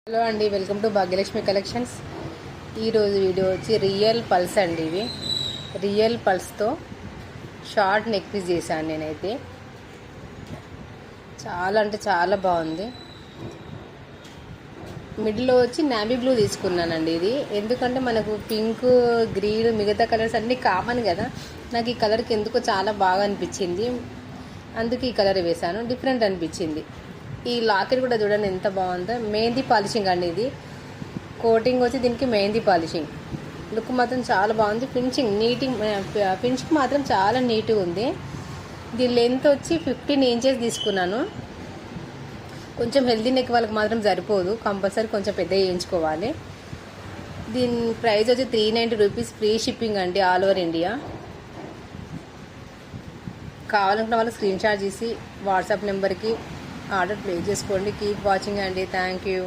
Hello అండి, welcome to Bhagyalakshmi collections. ఈరోజు video వచ్చి రియల్ పల్స్ అండి. ఇవి రియల్ పల్స్తో షార్ట్ నెక్ పీస్ చేశాను నేనైతే. చాలా అంటే చాలా బాగుంది. మిడిల్లో వచ్చి నావీ బ్లూ తీసుకున్నానండి. ఇది ఎందుకంటే మనకు పింక్, గ్రీన్, మిగతా కలర్స్ అన్నీ కామన్ కదా. నాకు ఈ కలర్కి ఎందుకో చాలా బాగా అనిపించింది, అందుకే ఈ కలర్ వేశాను. డిఫరెంట్ అనిపించింది. ఈ లాకెట్ కూడా చూడండి ఎంత బాగుందో. మెహందీ పాలిషింగ్ అండి. ఇది కోటింగ్ వచ్చి దీనికి మెహందీ పాలిషింగ్. లుక్ మాత్రం చాలా బాగుంది. ఫినిషింగ్ మాత్రం చాలా నీట్గా ఉంది. దీని లెంత్ వచ్చి 15 ఇంచెస్ తీసుకున్నాను. కొంచెం హెల్దీ నెక్ వాళ్ళకి మాత్రం సరిపోదు, కంపల్సరీ కొంచెం పెద్ద చేయించుకోవాలి. దీని ప్రైస్ వచ్చి 390 రూపీస్, ఫ్రీ షిప్పింగ్ అండి, ఆల్ ఓవర్ ఇండియా. కావాలనుకున్న వాళ్ళు స్క్రీన్ షాట్ చేసి వాట్సాప్ నెంబర్కి ఆర్డర్ ప్లేస్ చేసుకోండి. కీప్ వాచింగ్ అండి. Thank you.